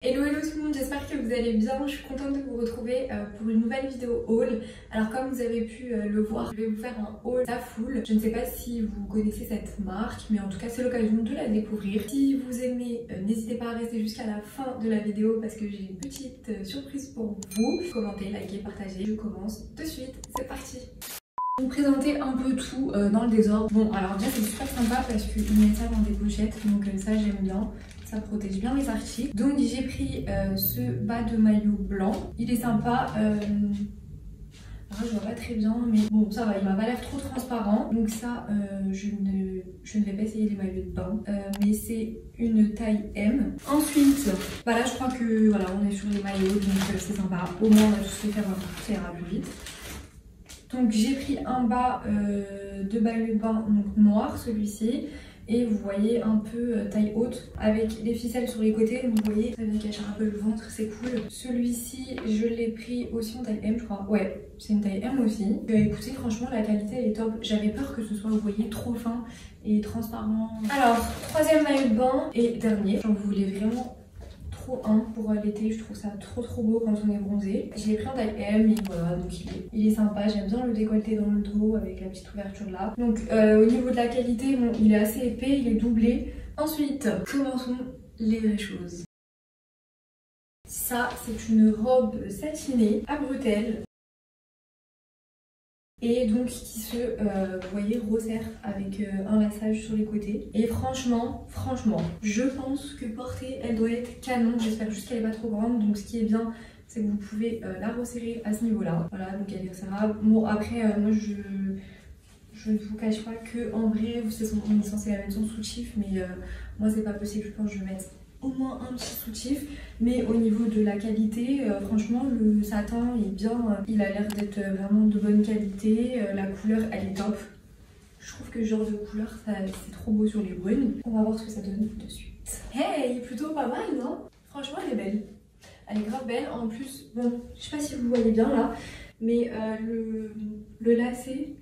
Hello tout le monde, j'espère que vous allez bien. Je suis contente de vous retrouver pour une nouvelle vidéo haul. Alors comme vous avez pu le voir, je vais vous faire un haul Zaful. Je ne sais pas si vous connaissez cette marque, mais en tout cas c'est l'occasion de la découvrir. Si vous aimez, n'hésitez pas à rester jusqu'à la fin de la vidéo parce que j'ai une petite surprise pour vous. Commentez, likez, partagez. Je commence de suite, c'est parti. Je vais vous présenter un peu tout dans le désordre. Bon alors déjà c'est super sympa parce qu'ils mettent ça dans des pochettes, donc ça j'aime bien. Ça protège bien les articles. Donc j'ai pris ce bas de maillot blanc. Il est sympa. Alors je vois pas très bien, mais bon ça va, il m'a pas l'air trop transparent. Donc ça, je ne vais pas essayer les maillots de bain. Mais c'est une taille M. Ensuite, bah là je crois que voilà, on est sur les maillots, donc c'est sympa. Au moins on a tous les faire, ça ira plus vite. Donc j'ai pris un bas de maillot de bain donc noir, celui-ci. Et vous voyez un peu taille haute avec les ficelles sur les côtés, donc vous voyez ça vient cacher un peu le ventre, c'est cool. Celui-ci je l'ai pris aussi en taille M je crois, ouais c'est une taille M aussi. Écoutez franchement la qualité elle est top, j'avais peur que ce soit vous voyez trop fin et transparent. Alors troisième maillot de bain et dernier, j'en voulais vraiment trop un pour l'été, je trouve ça trop beau quand on est bronzé. Je l'ai pris en taille M et voilà, donc il est sympa, j'aime bien le décolleté dans le dos avec la petite ouverture là. Donc au niveau de la qualité, bon, il est assez épais, il est doublé. Ensuite, commençons les vraies choses. Ça, c'est une robe satinée à bretelles. Et donc qui se, vous voyez, resserre avec un laçage sur les côtés. Et franchement, je pense que portée, elle doit être canon. J'espère juste qu'elle est pas trop grande. Donc ce qui est bien, c'est que vous pouvez la resserrer à ce niveau-là. Voilà, donc elle est resserrable. Bon après, moi je ne vous cache pas que en vrai, on est censé la mettre sans soutif, mais moi c'est pas possible. Je pense que je vais mettre au moins un petit soutif, mais au niveau de la qualité, franchement le satin est bien, il a l'air d'être vraiment de bonne qualité, la couleur elle est top. Je trouve que ce genre de couleur c'est trop beau sur les brunes. On va voir ce que ça donne de suite. Hey, plutôt pas mal non? Franchement elle est belle, elle est grave belle. En plus, bon je sais pas si vous voyez bien là, mais le lacet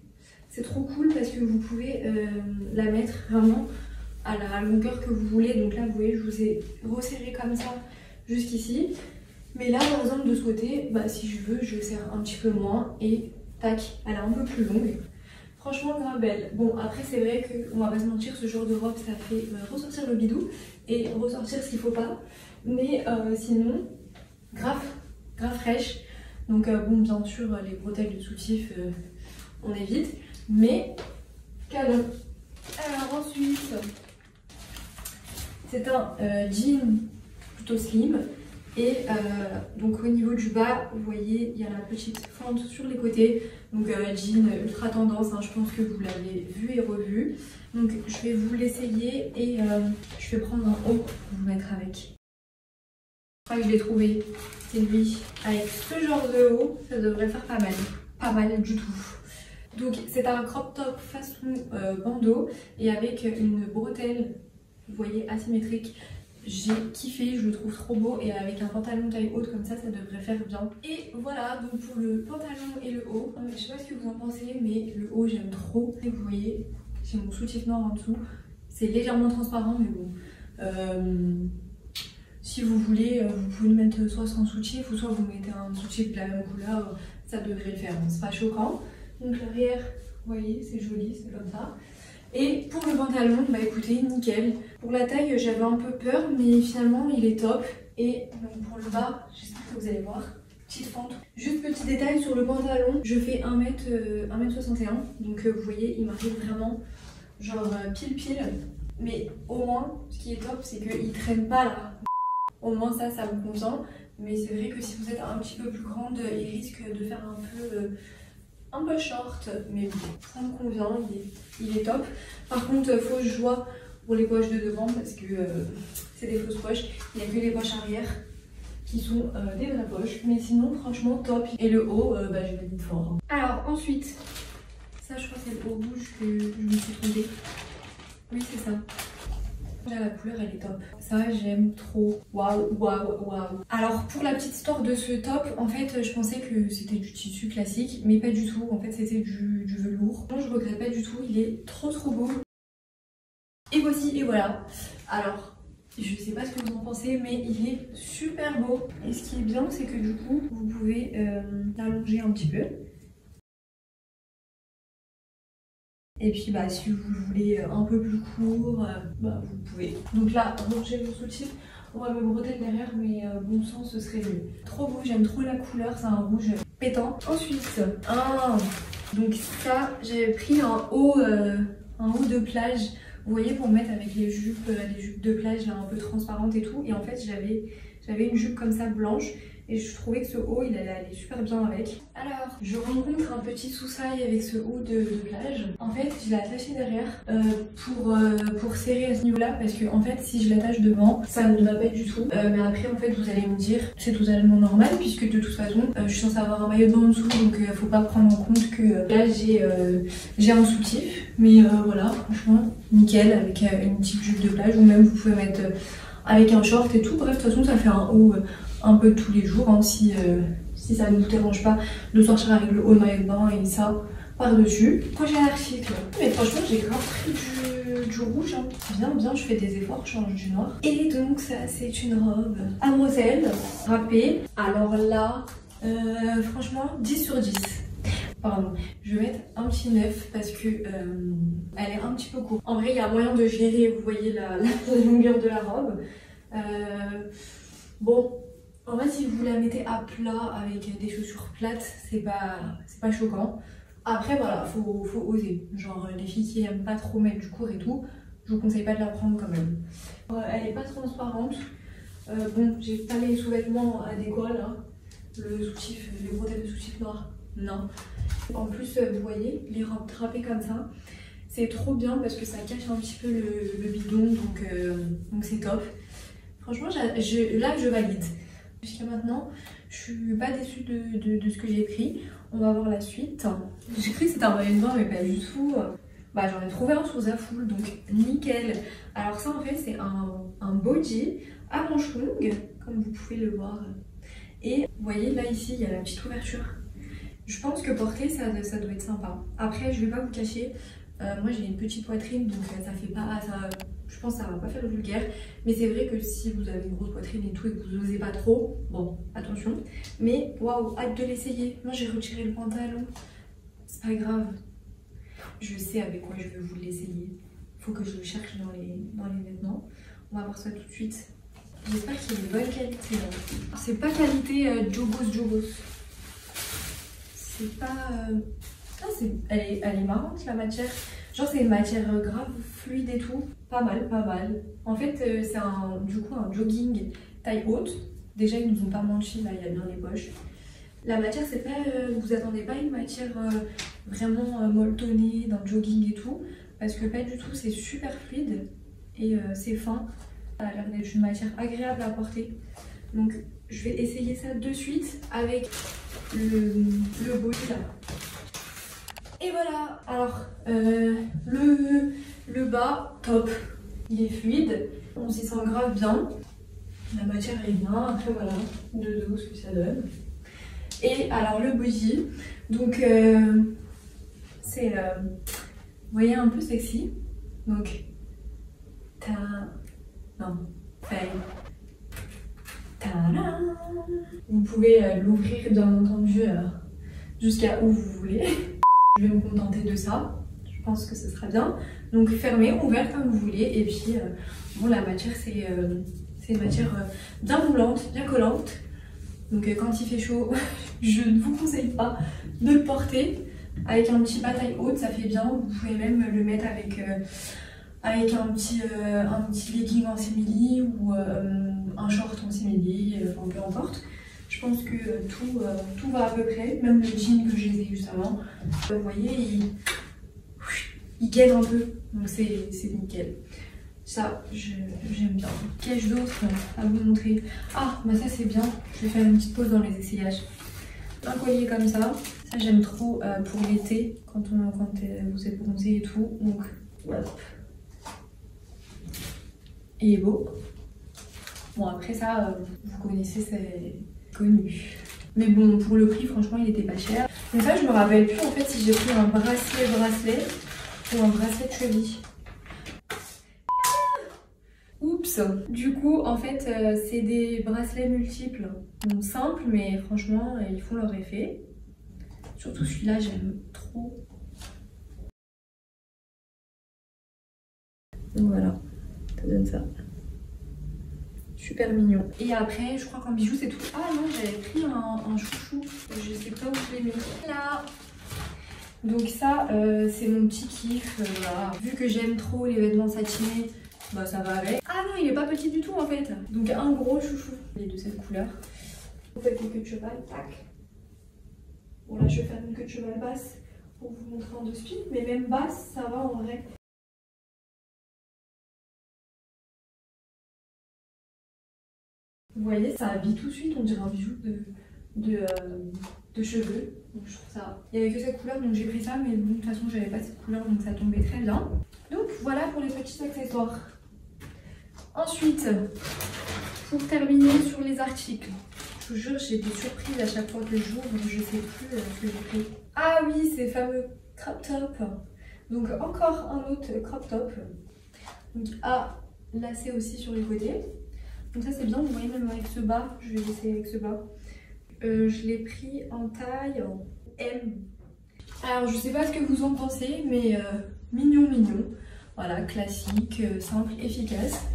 c'est trop cool parce que vous pouvez la mettre vraiment à la longueur que vous voulez. Donc là vous voyez je vous ai resserré comme ça jusqu'ici, mais là par exemple de ce côté, bah, si je veux je serre un petit peu moins et tac, elle est un peu plus longue. Franchement grave belle. Bon après c'est vrai qu'on va pas se mentir, ce genre de robe ça fait ressortir le bidou et ressortir ce qu'il faut pas, mais sinon grave fraîche. Donc bon bien sûr les bretelles de soutif on évite, mais canon. Alors ensuite c'est un jean plutôt slim et donc au niveau du bas vous voyez il y a la petite fente sur les côtés, donc jean ultra tendance, hein, je pense que vous l'avez vu et revu. Donc je vais vous l'essayer et je vais prendre un haut pour vous mettre avec. Je crois que je l'ai trouvé, c'est lui. Avec ce genre de haut ça devrait faire pas mal du tout. Donc c'est un crop top façon bandeau et avec une bretelle, vous voyez, asymétrique. J'ai kiffé, je le trouve trop beau, et avec un pantalon taille haute comme ça devrait faire bien. Et voilà donc pour le pantalon et le haut. Je sais pas ce que vous en pensez, mais le haut j'aime trop. Et vous voyez, j'ai mon soutif noir en dessous. C'est légèrement transparent mais bon. Si vous voulez, vous pouvez le mettre soit sans soutif ou soit vous mettez un soutif de la même couleur, ça devrait le faire, c'est pas choquant. Donc l'arrière, vous voyez, c'est joli, c'est comme ça. Et pour le pantalon, bah écoutez, nickel. Pour la taille, j'avais un peu peur, mais finalement, il est top. Et donc pour le bas, j'espère que vous allez voir, petite fente. Juste petit détail sur le pantalon, je fais 1m61. Donc vous voyez, il m'arrive vraiment genre pile. Mais au moins, ce qui est top, c'est qu'il traîne pas là. Au moins ça me convient. Mais c'est vrai que si vous êtes un petit peu plus grande, il risque de faire un peu short, mais bon, ça me convient, il est top. Par contre, fausse joie pour les poches de devant parce que c'est des fausses poches. Il n'y a que les poches arrière qui sont des vraies poches, mais sinon franchement top. Et le haut, bah, je valide fort. Alors ensuite, ça je crois que c'est le haut rouge que je me suis trompée. Oui c'est ça. Là, la couleur elle est top, ça j'aime trop, waouh. Alors pour la petite histoire de ce top, en fait je pensais que c'était du tissu classique, mais pas du tout, en fait c'était du velours. Non, je regrette pas du tout, il est trop beau. Et voici, et voilà. Alors Je sais pas ce que vous en pensez, mais il est super beau. Et ce qui est bien, c'est que du coup, vous pouvez l'allonger un petit peu. Et puis bah si vous le voulez un peu plus court, bah vous pouvez. Donc là, rangez vos soutifs. On va me broder le derrière, mais bon sang, ce serait mieux. Trop beau, j'aime trop la couleur, c'est un rouge pétant. Ensuite, donc ça, j'avais pris un haut de plage. Vous voyez, pour mettre avec les jupes de plage là, un peu transparentes et tout. Et en fait, j'avais une jupe comme ça blanche. Et je trouvais que ce haut, il allait aller super bien avec. Alors, je rencontre un petit souci avec ce haut de plage. En fait, je l'ai attaché derrière pour serrer à ce niveau-là. Parce que en fait, si je l'attache devant, ça ne va pas du tout. Mais après, en fait, vous allez me dire, c'est totalement normal. Puisque de toute façon, je suis censée avoir un maillot de bain en dessous. Donc, faut pas prendre en compte que là, j'ai un soutif. Mais voilà, franchement, nickel. Avec une petite jupe de plage. Ou même, vous pouvez mettre avec un short et tout. Bref, de toute façon, ça fait un haut un peu tous les jours, hein, si ça ne vous dérange pas de sortir avec le haut de maillot de bain et ça par-dessus. Prochain article. Mais franchement, j'ai grave pris du rouge. Hein. Bien, je fais des efforts, je change du noir. Et donc, ça, c'est une robe à Moselle, râpée. Alors là, franchement, 10 sur 10. Pardon, je vais mettre un petit 9 parce que elle est un petit peu courte. En vrai, il y a moyen de gérer, vous voyez, la longueur de la robe. Bon. En fait, si vous la mettez à plat avec des chaussures plates, c'est pas choquant. Après, voilà, faut oser. Genre, les filles qui aiment pas trop mettre du court et tout, je vous conseille pas de la prendre quand même. Elle est pas transparente. Bon, j'ai pas les sous-vêtements adéquats là. Le soutif, les bretelles de soutif noir, non. En plus, vous voyez, les robes drapées comme ça, c'est trop bien parce que ça cache un petit peu le bidon, donc c'est top. Franchement, là, je valide. Jusqu'à maintenant, je suis pas déçue de ce que j'ai pris. On va voir la suite. J'ai cru que c'était un maillot de bain, mais pas du tout. Bah, j'en ai trouvé un sur Zaful, donc nickel. Alors ça, en fait, c'est un body à manches longues, comme vous pouvez le voir. Et vous voyez, là, ici, il y a la petite ouverture. Je pense que porter, ça doit être sympa. Après, je vais pas vous cacher, moi, j'ai une petite poitrine, donc ça fait pas... Je pense que ça va pas faire le vulgaire, mais c'est vrai que si vous avez une grosse poitrine et tout et que vous n'osez pas trop, bon, attention. Mais waouh, hâte de l'essayer. Moi j'ai retiré le pantalon, c'est pas grave. Je sais avec quoi je vais vous l'essayer. Faut que je le cherche dans les vêtements. On va voir ça tout de suite. J'espère qu'il est de bonne qualité. C'est pas qualité Jogos. C'est pas... elle est marrante la matière. Genre c'est une matière grave fluide et tout. Pas mal. En fait c'est du coup un jogging taille haute. Déjà ils nous ont pas menti, là il y a bien les poches. La matière c'est pas... vous attendez pas une matière vraiment molletonnée d'un jogging et tout. Parce que pas du tout, c'est super fluide et c'est fin. Ça a l'air d'être une matière agréable à porter. Donc je vais essayer ça de suite avec le body là. Et voilà, alors le bas, top, il est fluide, on s'y sent grave bien, la matière est bien, après voilà, de dos ce que ça donne. Et alors le body, donc c'est, vous voyez, un peu sexy, donc vous pouvez l'ouvrir bien entendu jusqu'à où vous voulez. Je vais me contenter de ça, je pense que ce sera bien. Donc fermé, ouvert comme vous voulez. Et puis bon, la matière c'est une matière bien moulante, bien collante. Donc quand il fait chaud, je ne vous conseille pas de le porter. Avec un petit bas taille haute, ça fait bien. Vous pouvez même le mettre avec un petit legging en simili ou un short en simili, enfin peu importe. Je pense que tout va à peu près, même le jean que j'ai essayé juste avant. Vous voyez, il gaine un peu, donc c'est nickel. Ça, j'aime bien. Qu'ai-je d'autre à vous montrer? Ah, bah ça c'est bien. Je vais faire une petite pause dans les essayages. Un collier comme ça. Ça j'aime trop pour l'été, quand vous êtes bronzé et tout. Donc voilà. Il est beau. Bon après ça, vous connaissez, c'est connu. Mais bon, pour le prix, franchement, il était pas cher. Donc ça, je me rappelle plus en fait si j'ai pris un bracelet ou un bracelet de cheville. Oups! Du coup, en fait, c'est des bracelets multiples. Donc simples, mais franchement, ils font leur effet. Surtout celui-là, j'aime trop. Donc voilà, ça donne ça. Super mignon. Et après, je crois qu'en bijoux, c'est tout. Ah non, j'avais pris un chouchou. Je sais pas où je l'ai mis. Là! Donc ça, c'est mon petit kiff. Voilà. Vu que j'aime trop les vêtements satinés, bah ça va avec. Ah non, il est pas petit du tout en fait. Donc un gros chouchou. Il est de cette couleur. Vous faites une queue de cheval, tac. Bon là, je vais faire une queue de cheval basse pour vous montrer en dessous. Mais même basse, ça va en vrai. Vous voyez, ça habille tout de suite, on dirait un bijou de cheveux. Donc je trouve ça... Il n'y avait que cette couleur, donc j'ai pris ça, mais bon, de toute façon, j'avais pas cette couleur, donc ça tombait très bien. Donc voilà pour les petits accessoires. Ensuite, pour terminer sur les articles, je vous jure, j'ai des surprises à chaque fois que j'ouvre, je sais plus ce que j'ai pris. Ah oui, ces fameux crop top. Donc encore un autre crop top. Donc à lacets aussi sur les côtés. Donc ça c'est bien, vous voyez même avec ce bas, je vais essayer avec ce bas. Je l'ai pris en taille M. Alors je sais pas ce que vous en pensez, mais mignon. Voilà, classique, simple, efficace.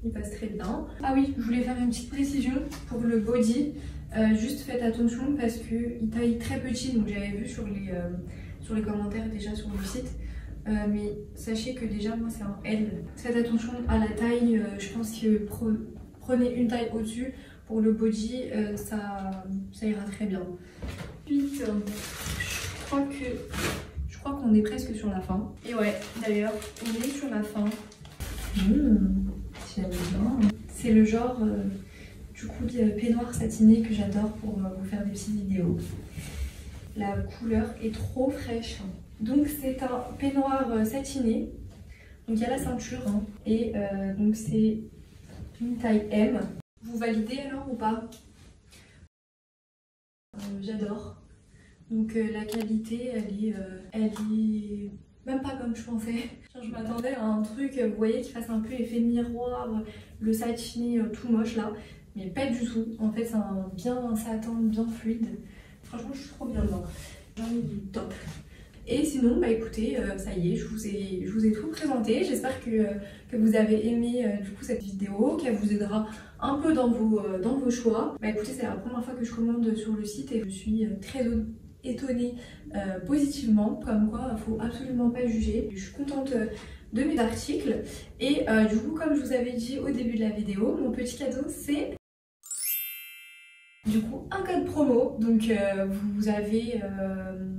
Il passe très bien. Ah oui, je voulais faire une petite précision pour le body. Juste faites attention parce qu'il taille très petit, donc j'avais vu sur les commentaires déjà sur le site. Mais sachez que déjà moi c'est un L. Faites attention à la taille, je pense que prenez une taille au-dessus. Pour le body, ça ira très bien. Ensuite, je crois qu'on est presque sur la fin. Et ouais, d'ailleurs, on est sur la fin. C'est le genre du coup de peignoir satiné que j'adore pour vous faire des petites vidéos. La couleur est trop fraîche. Donc c'est un peignoir satiné. Donc il y a la ceinture hein, et donc c'est une taille M. Vous validez alors ou pas? J'adore. Donc la qualité, elle est même pas comme je pensais. Je m'attendais à un truc, vous voyez, qui fasse un peu effet miroir, le satiné tout moche là. Mais pas du tout. En fait, c'est un satin bien fluide. Franchement, je suis trop bien dedans. J'en ai du top. Et sinon, bah écoutez, ça y est, je vous ai tout présenté. J'espère que vous avez aimé du coup cette vidéo, qu'elle vous aidera un peu dans vos choix. Bah écoutez, c'est la première fois que je commande sur le site et je suis très étonnée positivement, comme quoi il faut absolument pas juger. Je suis contente de mes articles et du coup, comme je vous avais dit au début de la vidéo, mon petit cadeau c'est du coup un code promo, donc vous avez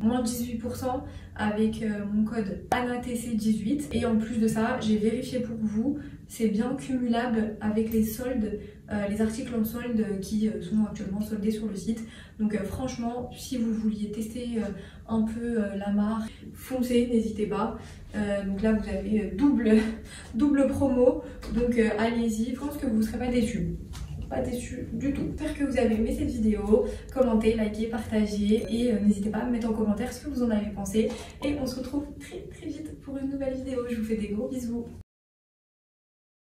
moins 18% avec mon code ANATC18 et en plus de ça j'ai vérifié pour vous, c'est bien cumulable avec les soldes, les articles en solde qui sont actuellement soldés sur le site. Donc franchement, si vous vouliez tester un peu la marque, foncez, n'hésitez pas. Donc là vous avez double promo, donc allez-y, je pense que vous ne serez pas déçus. Pas déçu du tout. J'espère que vous avez aimé cette vidéo. Commentez, likez, partagez et n'hésitez pas à me mettre en commentaire ce que vous en avez pensé. Et on se retrouve très vite pour une nouvelle vidéo. Je vous fais des gros bisous.